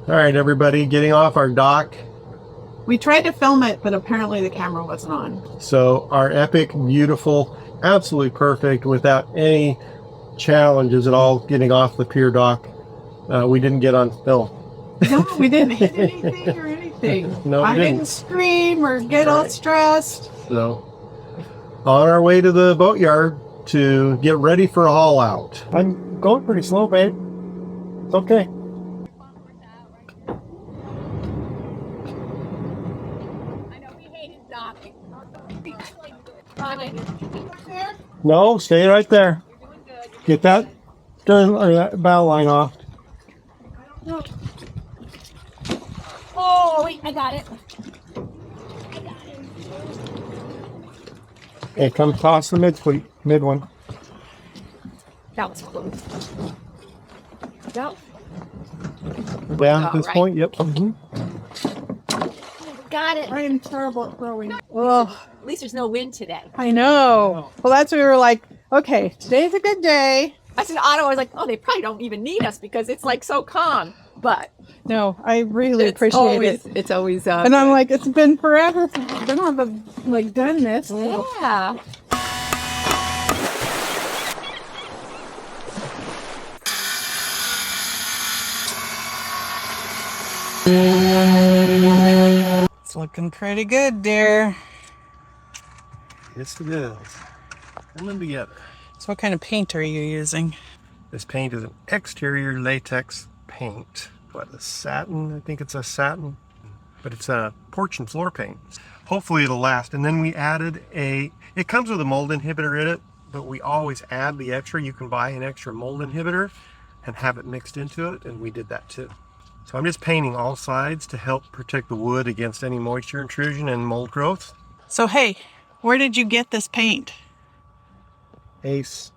All right, everybody, getting off our dock. We tried to film it, but apparently the camera wasn't on. So our epic, beautiful, absolutely perfect, without any challenges at all, getting off the pier dock. We didn't get on film. No, we didn't hit anything or anything. No, I didn't scream or get all stressed. So, on our way to the boatyard to get ready for a haul out. I'm going pretty slow, babe. It's okay. No, stay right there. Get that stern or that bow line off. Oh, wait, I got it. Okay, come toss the mid one. That was close. Go. Down at this point, yep. Got it. I am terrible at throwing. At least there's no wind today. I know. Well, that's what we were like, okay, today's a good day. I said to Otto, I was like, oh, they probably don't even need us because it's like so calm. But no, I really appreciate it. It's always and I'm like, it's been forever since I've been on the done this. Yeah. It's looking pretty good, dear. Yes, it is. Coming together. So what kind of paint are you using? This paint is an exterior latex paint. What, a satin? I think it's a satin. But it's a porch and floor paint. Hopefully it'll last. And then we added it comes with a mold inhibitor in it, but we always add the extra. You can buy an extra mold inhibitor and have it mixed into it, and we did that too. So I'm just painting all sides to help protect the wood against any moisture intrusion and mold growth. So hey, where did you get this paint? Ace.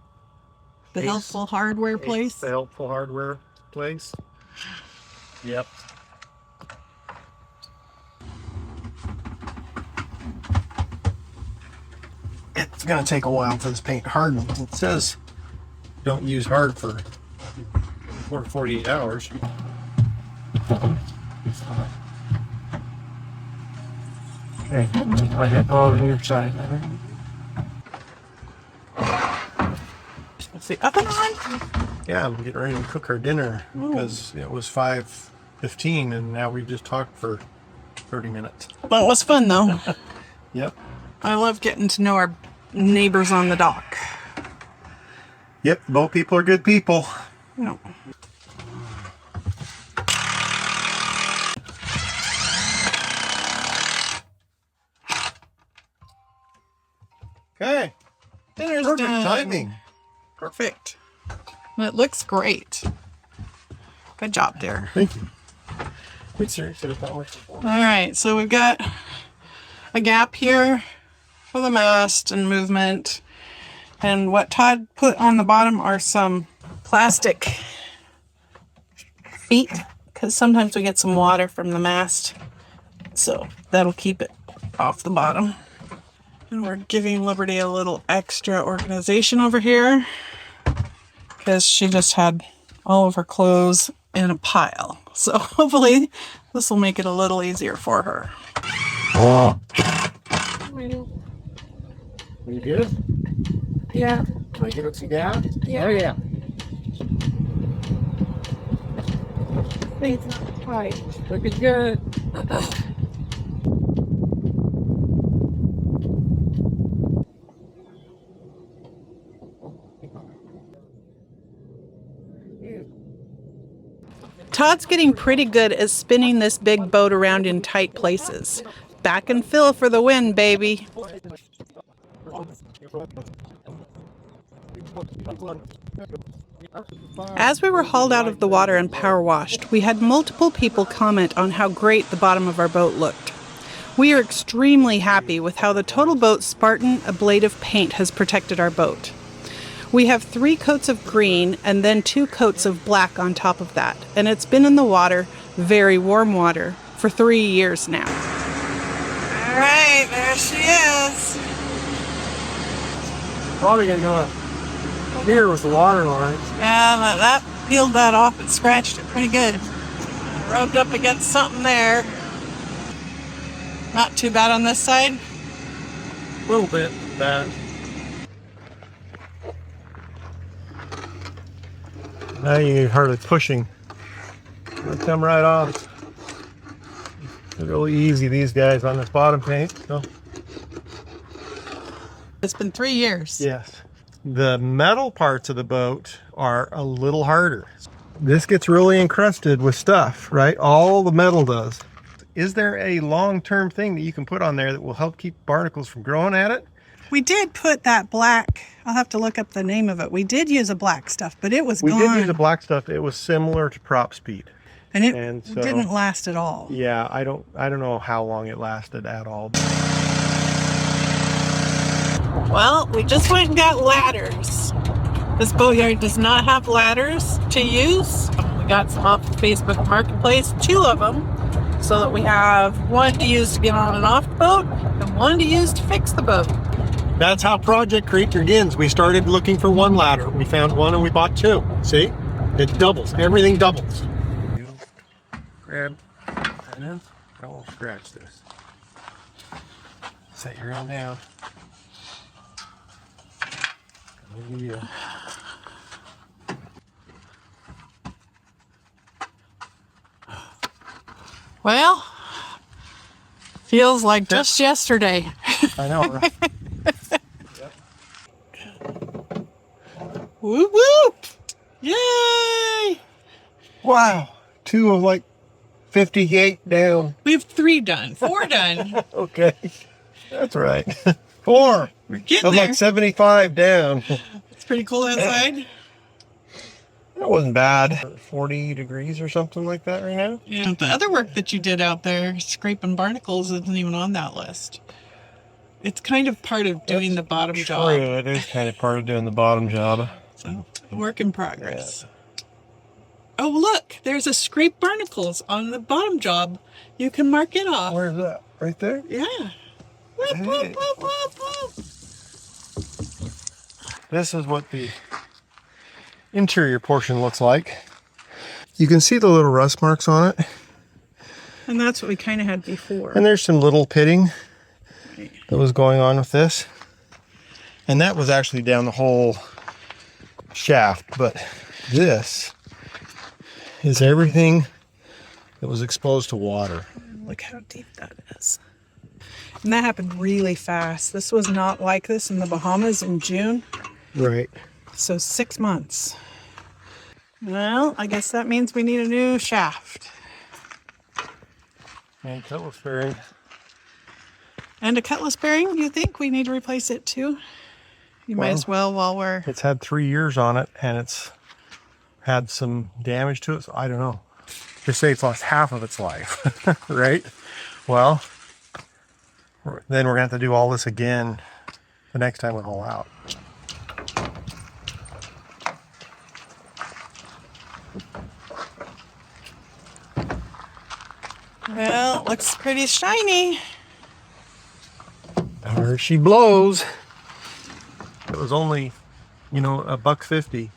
The Helpful Hardware place? The Helpful Hardware place. Yep. It's going to take a while for this paint to harden. It says don't use hard for 48 hours. Okay, I hit all on your side. Is the oven on? Yeah, I'm getting ready to cook our dinner because it was 5:15 and now we've just talked for 30 minutes. Well, it was fun though. Yep. I love getting to know our neighbors on the dock. Yep, boat people are good people. No. Okay. Dinner's Perfect done. timing. Perfect. Well, it looks great. Good job, dear. Thank you. Wait, sir, should have thought much before. All right, so we've got a gap here for the mast and movement. And what Todd put on the bottom are some plastic feet, because sometimes we get some water from the mast. So that'll keep it off the bottom. And we're giving Liberty a little extra organization over here because she just had all of her clothes in a pile. So hopefully this will make it a little easier for her. Oh. You good? Yeah. Can I give it some gas? Yeah. Oh, yeah. It's not quite. Looking good. Todd's getting pretty good at spinning this big boat around in tight places. Back and fill for the win, baby. As we were hauled out of the water and power washed, we had multiple people comment on how great the bottom of our boat looked. We are extremely happy with how the TotalBoat Spartan ablative paint has protected our boat. We have 3 coats of green and then 2 coats of black on top of that, and it's been in the water, very warm water, for 3 years now. All right, there she is. Probably gonna go here with the water lines. Yeah, that peeled that off and scratched it pretty good. rubbed up against something there. Not too bad on this side. A little bit bad. Now you're hardly pushing. It'll come right off. They're really easy, these guys, on this bottom paint. So. It's been 3 years. Yes. The metal parts of the boat are a little harder. This gets really encrusted with stuff, right? All the metal does. Is there a long-term thing that you can put on there that will help keep barnacles from growing at it? We did put that black, I'll have to look up the name of it. We did use a black stuff, but it was gone. We did use a black stuff. It was similar to prop speed. And so, didn't last at all. Yeah, I don't know how long it lasted at all. Well, we just went and got ladders. This boatyard does not have ladders to use. We got some off the Facebook Marketplace, 2 of them, so that we have one to use to get on and off the boat and one to use to fix the boat. That's how Project Create begins. We started looking for one ladder. We found one and we bought 2. See? It doubles. Everything doubles. You grab and then I won't scratch this. Set your own down. I'll give you Well, feels like just yesterday. I know, right? Whoop whoop! Yay! Wow. 2 of like 58 down. We have 3 done. 4 done. Okay. That's right. 4. We're getting of there. like 75 down. It's pretty cool outside. That wasn't bad. 40 degrees or something like that right now. Yeah. The other work that you did out there, scraping barnacles, isn't even on that list. It's kind of part of doing the bottom job. True, it is kind of part of doing the bottom job. So, work in progress. Yeah. Oh, look, there's a scrape barnacles on the bottom job. You can mark it off. Where's that? Right there? Yeah. Whoop, Hey. whoop, whoop, whoop, whoop. This is what the interior portion looks like. You can see the little rust marks on it. And that's what we kind of had before. And there's some little pitting that was going on with this. And that was actually down the whole shaft. But this is everything that was exposed to water. Look how deep that is. And that happened really fast. This was not like this in the Bahamas in June. Right. So 6 months. Well, I guess that means we need a new shaft. And cutlass bearing. And a cutlass bearing, you think? We need to replace it too? You might as well while we're... It's had 3 years on it and it's had some damage to it. So I don't know. Just say it's lost half of its life, right? Well, then we're going to have to do all this again the next time we haul out. Well, it looks pretty shiny. There she blows. It was only, $1.50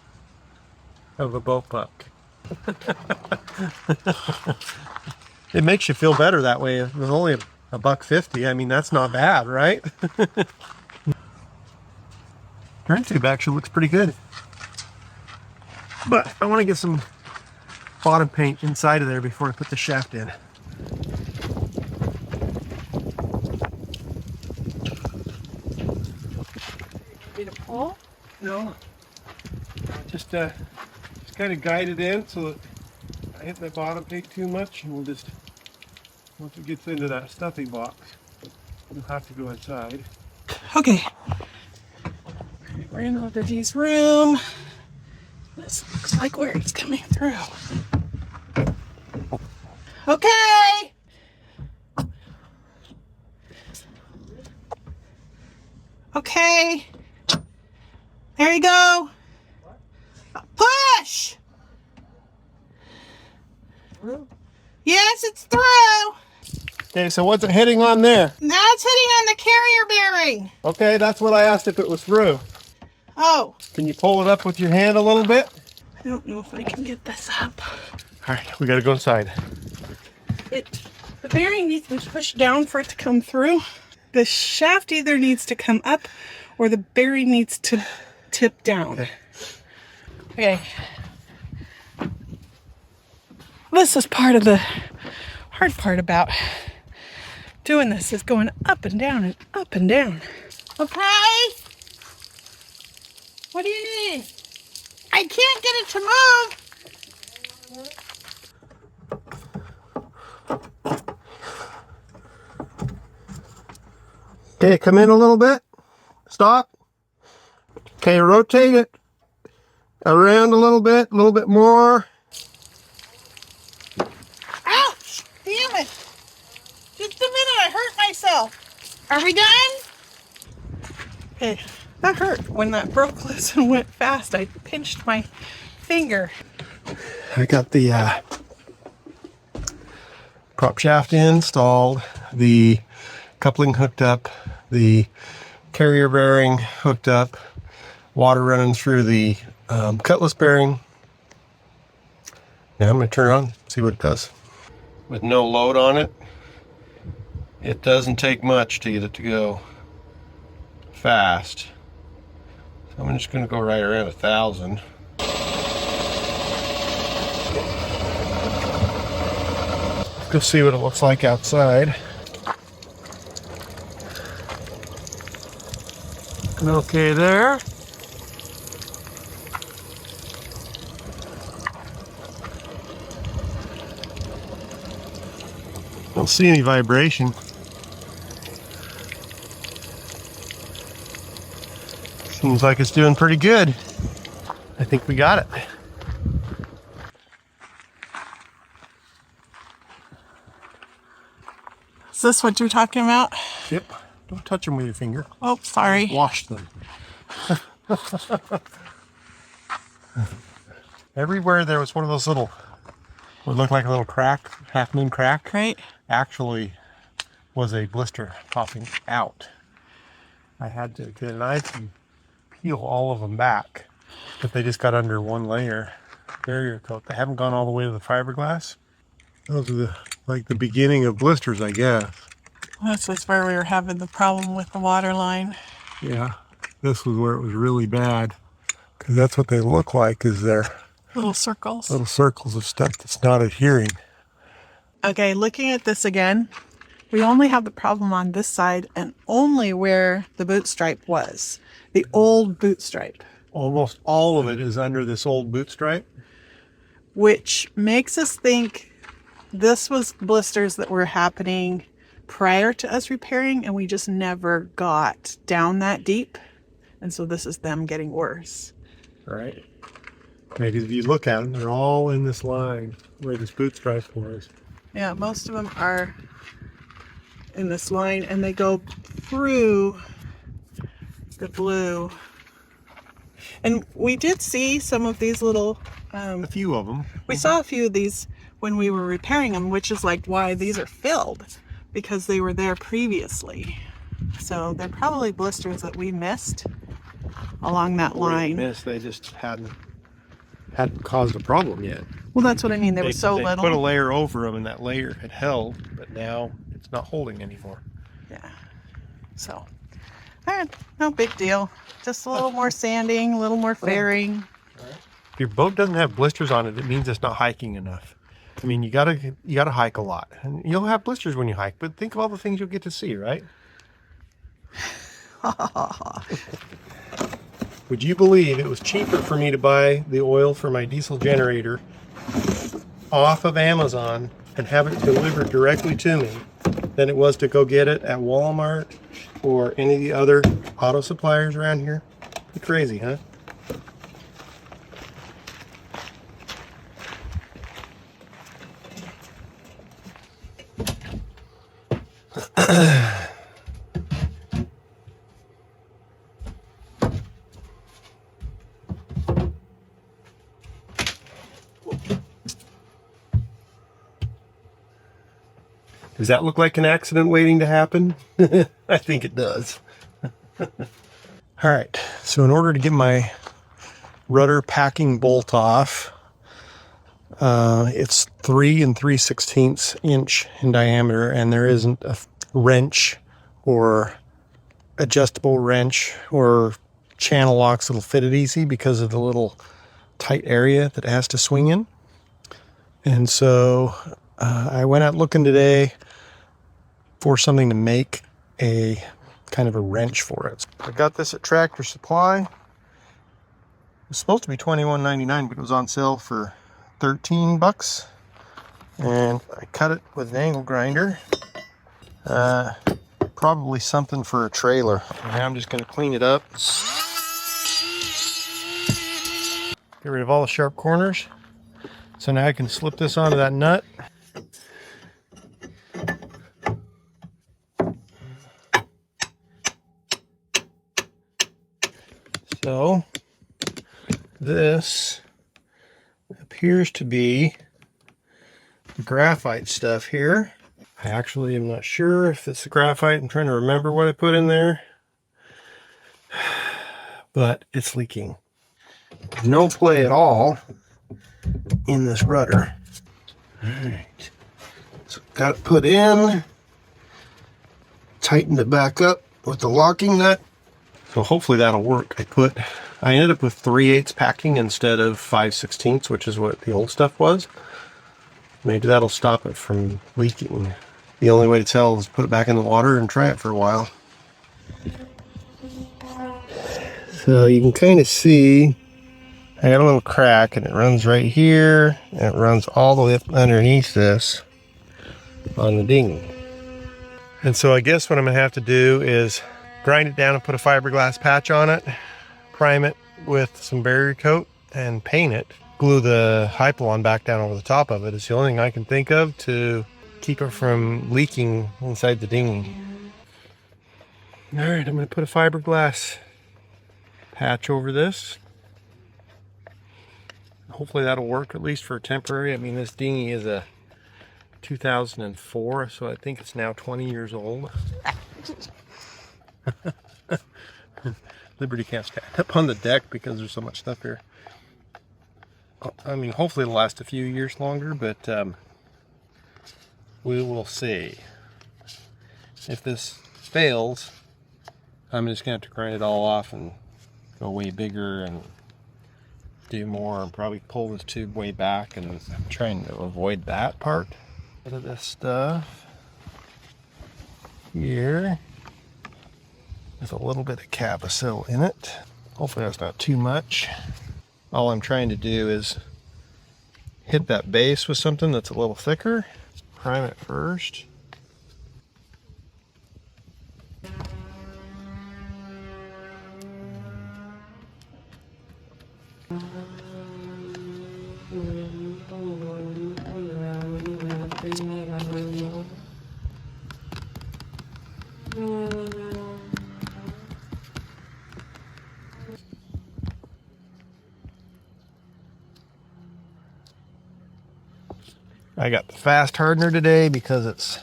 of a boat puck. It makes you feel better that way. It was only $1.50. I mean, that's not bad, right? Turn tube actually looks pretty good. But I want to get some bottom paint inside of there before I put the shaft in. Need a pull? No. Just kind of guide it in so that I hit the bottom paint too much, and we'll just, once it gets into that stuffing box, we'll have to go inside. Okay. We're in Olivia's room. This looks like where it's coming through. Okay. Okay. There you go. Push. Yes, it's through. Okay, so what's it hitting on there? Now it's hitting on the carrier bearing. Okay, that's what I asked if it was through. Oh. Can you pull it up with your hand a little bit? I don't know if I can get this up. All right, we gotta go inside. The bearing needs to be pushed down for it to come through. The shaft either needs to come up or the bearing needs to tip down. Okay. This is part of the hard part about doing this, is going up and down and up and down. Okay? What do you need? I can't get it to move. Okay, come in a little bit. Stop. Okay, rotate it around a little bit more. Ouch! Damn it! Just a minute, I hurt myself. Are we done? Okay, that hurt when that broke loose and went fast. I pinched my finger. I got the prop shaft installed, the coupling hooked up, the carrier bearing hooked up, water running through the cutless bearing. Now I'm going to turn it on, see what it does. With no load on it, it doesn't take much to get it to go fast. So I'm just going to go right around 1,000. Go see what it looks like outside. Okay there. Don't see any vibration. Seems like it's doing pretty good. I think we got it. Is this what you're talking about? Yep. Don't touch them with your finger. Oh, sorry. Wash them. Everywhere there was one of those little, what looked like a little crack, half moon crack. Right. Actually was a blister popping out. I had to get a knife and peel all of them back, but they just got under one layer barrier coat. They haven't gone all the way to the fiberglass. Those are like the beginning of blisters, I guess. This is where we were having the problem with the water line. Yeah, this was where it was really bad, because that's what they look like, is they're Little circles. little circles of stuff that's not adhering. Okay, looking at this again, we only have the problem on this side and only where the boot stripe was. The old boot stripe. Almost all of it is under this old boot stripe. Which makes us think this was blisters that were happening prior to us repairing, and we just never got down that deep. And so this is them getting worse. Right. Because if you look at them, they're all in this line where this boot stripe was. Yeah, most of them are in this line, and they go through the blue. And we did see some of these little... A few of them. we saw a few of these when we were repairing them, which is like why these are filled, because they were there previously. So they're probably blisters that we missed along that line. They just hadn't caused a problem yet. Well, that's what I mean. They were so They little. put a layer over them, and that layer had held, but now it's not holding anymore. Yeah. So, no big deal. Just a little more sanding, a little more fairing. If your boat doesn't have blisters on it, it means it's not hiking enough. I mean, you gotta hike a lot, and you'll have blisters when you hike. But think of all the things you'll get to see, right? Would you believe it was cheaper for me to buy the oil for my diesel generator off of Amazon and have it delivered directly to me than it was to go get it at Walmart or any of the other auto suppliers around here? Pretty crazy, huh? Does that look like an accident waiting to happen? I think it does. All right, so in order to get my rudder packing bolt off, it's 3 3/16 inch in diameter, and there isn't a wrench or adjustable wrench or channel locks that'll fit it easy because of the little tight area that it has to swing in. And so I went out looking today for something to make a kind of a wrench for it. I got this at Tractor Supply. It was supposed to be $21.99, but it was on sale for $13. And I cut it with an angle grinder. Probably something for a trailer. Now I'm just going to clean it up. Get rid of all the sharp corners. So now I can slip this onto that nut. So this appears to be graphite stuff here. I actually am not sure if it's the graphite. I'm trying to remember what I put in there, but it's leaking. No play at all in this rudder. All right, so got it put in, tightened it back up with the locking nut. So hopefully that'll work. I ended up with 3/8 packing instead of 5/16, which is what the old stuff was. Maybe that'll stop it from leaking. The only way to tell is put it back in the water and try it for a while. So you can kind of see I got a little crack, and it runs right here, and it runs all the way up underneath this on the dinghy. And so I guess what I'm gonna have to do is grind it down and put a fiberglass patch on it, prime it with some barrier coat, and paint it. Glue the hypalon back down over the top of it. It's the only thing I can think of to keep it from leaking inside the dinghy. All right, I'm gonna put a fiberglass patch over this. Hopefully that'll work, at least for temporary. I mean, this dinghy is a 2004, so I think it's now 20 years old. Liberty can't stand up on the deck because there's so much stuff here. I mean, hopefully it'll last a few years longer, but we will see. If this fails, I'm just gonna have to grind it all off and go way bigger and do more, and probably pull this tube way back, and I'm trying to avoid that part. Bit of this stuff here. There's a little bit of Cabosil in it. Hopefully that's not too much. All I'm trying to do is hit that base with something that's a little thicker. Prime it first. I got the fast hardener today because it's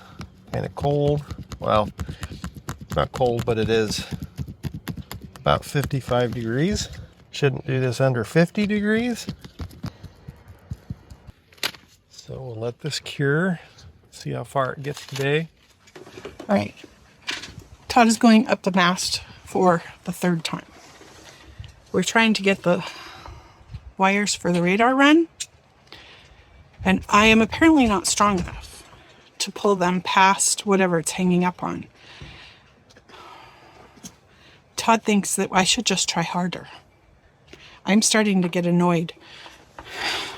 kind of cold. Well, it's not cold, but it is about 55 degrees. Shouldn't do this under 50 degrees. So we'll let this cure. See how far it gets today. All right. Todd is going up the mast for the third time. We're trying to get the wires for the radar run, and I am apparently not strong enough to pull them past whatever it's hanging up on. Todd thinks that I should just try harder. I'm starting to get annoyed.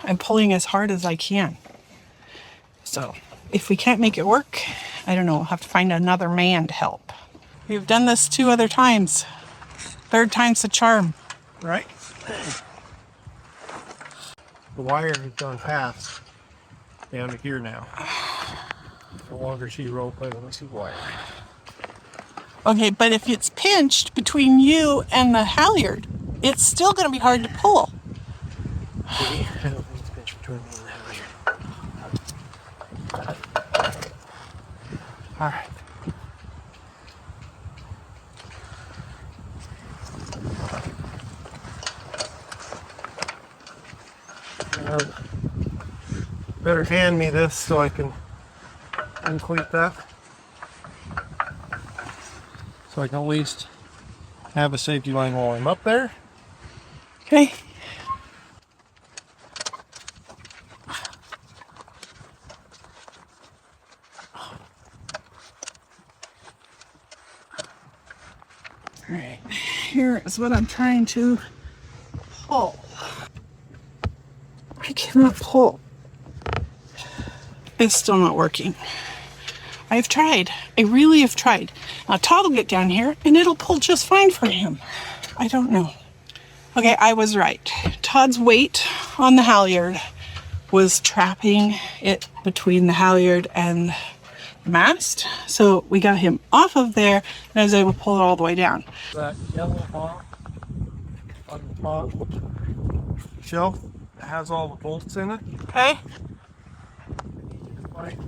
I'm pulling as hard as I can. So if we can't make it work, I don't know, I'll have to find another man to help. We've done this 2 other times. Third time's the charm. Right? The wire has gone past down to here now. No longer see rope, I don't see wire. Okay, but if it's pinched between you and the halyard, it's still going to be hard to pull. See? I don't think it's pinched between me and the halyard. All right. Better hand me this so I can uncleat that. So I can at least have a safety line while I'm up there. Okay. All right, here is what I'm trying to pull. I cannot pull. It's still not working. I've tried. I really have tried. Now Todd will get down here and it'll pull just fine for him. I don't know. Okay, I was right. Todd's weight on the halyard was trapping it between the halyard and the mast. So we got him off of there and I was able to pull it all the way down. That yellow box on the top shelf that has all the bolts in it. Okay. Like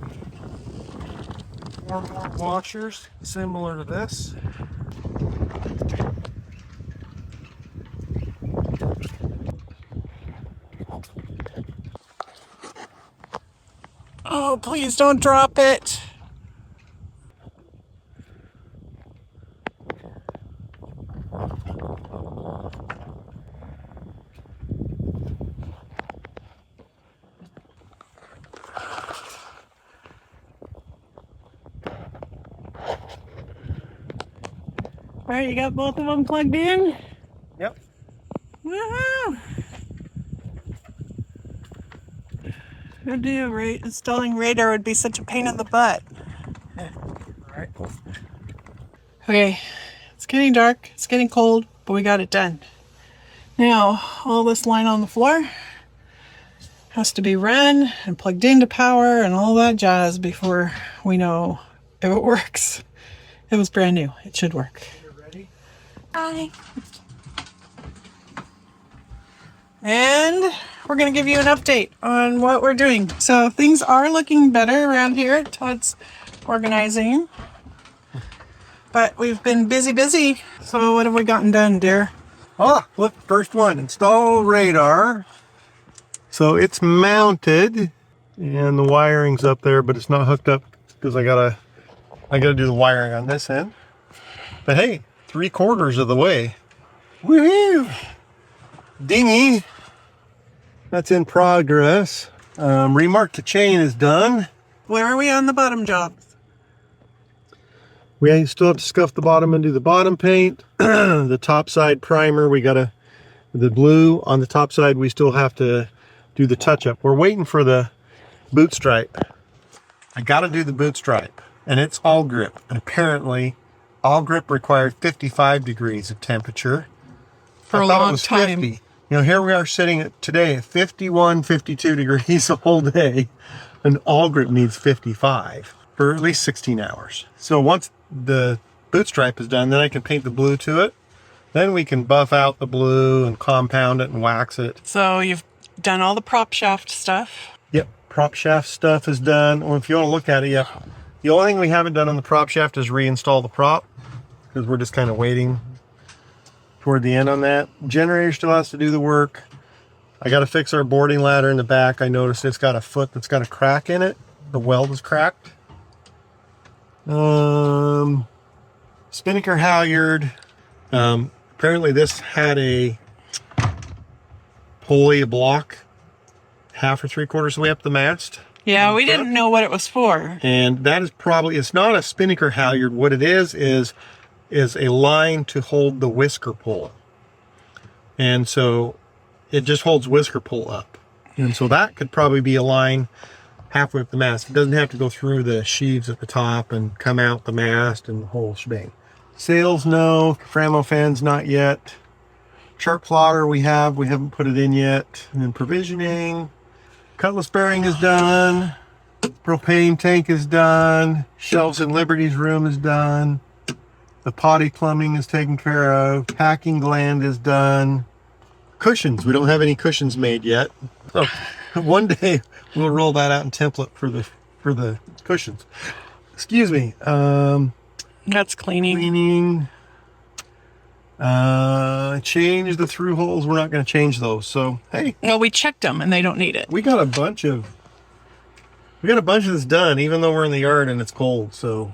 4 more washers similar to this. Oh, please don't drop it. All right, you got both of them plugged in? Yep. Woohoo! Good deal, right? Installing radar would be such a pain in the butt. Alright. Okay, it's getting dark, it's getting cold, but we got it done. Now, all this line on the floor has to be run and plugged into power and all that jazz before we know if it works. It was brand new. It should work. Ready? Hi. And we're going to give you an update on what we're doing. So things are looking better around here. Todd's organizing. But we've been busy. So what have we gotten done, dear? Ah, look, first one, install radar. So it's mounted and the wiring's up there, but it's not hooked up because I gotta do the wiring on this end. But hey, 3/4 of the way. Woohoo! Dinghy, that's in progress. Remark the chain is done. Where are we on the bottom job? We still have to scuff the bottom and do the bottom paint. The top side primer, the blue on the top side, we still have to do the touch up. We're waiting for the boot stripe. I gotta do the boot stripe, and it's all grip. And apparently, all grip requires 55 degrees of temperature. For a I thought long it was time. 50. You know, here we are sitting today at 51, 52 degrees the whole day, and all grip needs 55 for at least 16 hours. So once the boot stripe is done, then I can paint the blue to it. Then we can buff out the blue and compound it and wax it. So you've done all the prop shaft stuff. Yep, prop shaft stuff is done. Well, if you want to look at it, yeah. The only thing we haven't done on the prop shaft is reinstall the prop, because we're just kind of waiting toward the end on that. Generator still has to do the work. I got to fix our boarding ladder in the back. I noticed it's got a foot that's got a crack in it. The weld is cracked. Spinnaker halyard. Apparently this had a pulley, a block, 1/2 or 3/4 of the way up the mast. Yeah, we didn't know what it was for. And that is probably, it's not a spinnaker halyard. What it is a line to hold the whisker pull. And so it just holds whisker pull up. And so that could probably be a line halfway up the mast. It doesn't have to go through the sheaves at the top and come out the mast and the whole shebang. Sails, no. Framo fans, not yet. Shark plotter we haven't put it in yet. And then provisioning. Cutlass bearing is done. Propane tank is done. Shelves in Liberty's room is done. The potty plumbing is taken care of. Packing gland is done. Cushions, we don't have any cushions made yet. So one day we'll roll that out in template for the cushions. Excuse me. That's cleaning. Cleaning. Change the through holes. We're not going to change those. So hey, Well, we checked them and they don't need it. we got a bunch of We got a bunch of this done, even though we're in the yard and it's cold. So